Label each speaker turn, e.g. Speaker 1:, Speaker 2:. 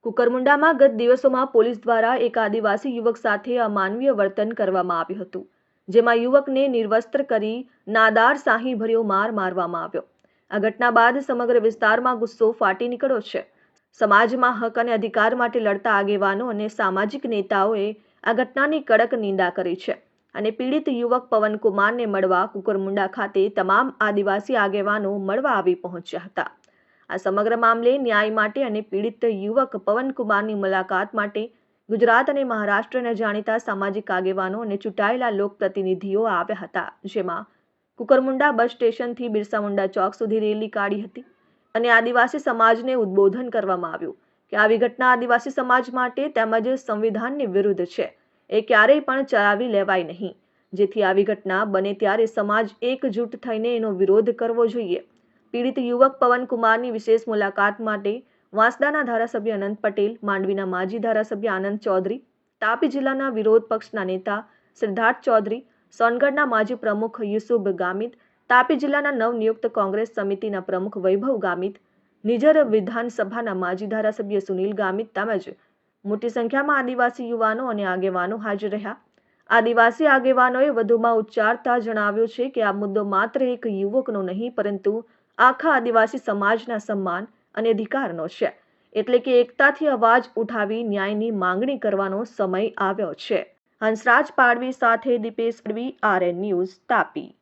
Speaker 1: કુકરમુંડામાં ગત દિવસોમાં પોલીસ દ્વારા એક આદિવાસી યુવક સાથે અમાનવીય વર્તન કરવામાં આવ્યું હતું, જેમાં યુવકને નિર્વસ્ત્ર કરી નાદાર શાહીભર્યો માર મારવામાં આવ્યો। આ ઘટના બાદ સમગ્ર વિસ્તારમાં ગુસ્સો ફાટી નીકળ્યો છે। સમાજમાં હક અને અધિકાર માટે લડતા આગેવાનો અને સામાજિક નેતાઓએ આ ઘટનાની કડક નિંદા કરી છે અને પીડિત યુવક પવનકુમારને મળવા કુકરમુંડા ખાતે તમામ આદિવાસી આગેવાનો મળવા આવી પહોંચ્યા હતા। આ સમગ્ર મામલે ન્યાય માટે અને પીડિત યુવક પવનકુમારની મુલાકાત માટે ગુજરાત અને મહારાષ્ટ્રના જાણીતા સામાજિક આગેવાનો અને ચૂંટાયેલા લોકપ્રતિનિધિઓ આવ્યા હતા, જેમાં કુકરમુંડા બસ સ્ટેશનથી બિરસા મુંડા ચોક સુધી રેલી કાઢી હતી અને આદિવાસી સમાજને ઉદ્બોધન કરવામાં આવ્યું કે આવી ઘટના આદિવાસી સમાજ માટે તેમજ સંવિધાનની વિરુદ્ધ છે, એ ક્યારેય પણ ચલાવી લેવાય નહીં, જેથી આવી ઘટના બને ત્યારે સમાજ એકજૂટ થઈને એનો વિરોધ કરવો જોઈએ। પીડિત યુવક પવનકુમારની વિશેષ મુલાકાત માટે વાંસદાના ધારાસભ્ય અનંત પટેલ, માંડવીના માજી ધારાસભ્ય આનંદ ચૌધરી, તાપી જિલ્લાના વિરોધ પક્ષના નેતા સિદ્ધાર્થ ચૌધરી, સોનગઢના માજી પ્રમુખ યુસુફ ગામિત, તાપી જિલ્લાના નવનિયુક્ત કોંગ્રેસ સમિતિના પ્રમુખ વૈભવ ગામિત, નિઝર વિધાનસભાના માજી ધારાસભ્ય સુનિલ ગામિત તેમજ મોટી સંખ્યામાં આદિવાસી યુવાનો અને આગેવાનો હાજર રહ્યા। આદિવાસી આગેવાનોએ વધુમાં ઉચ્ચારતા જણાવ્યું છે કે આ મુદ્દો માત્ર એક યુવકનો નહીં, પરંતુ આખા આદિવાસી સમાજના સન્માન અને અધિકારનો છે, એટલે કે એકતાથી અવાજ ઉઠાવી ન્યાયની માંગણી કરવાનો સમય આવ્યો છે। હંસરાજ પાડવી સાથે દીપેશ પાડવી, RN ન્યૂઝ, તાપી।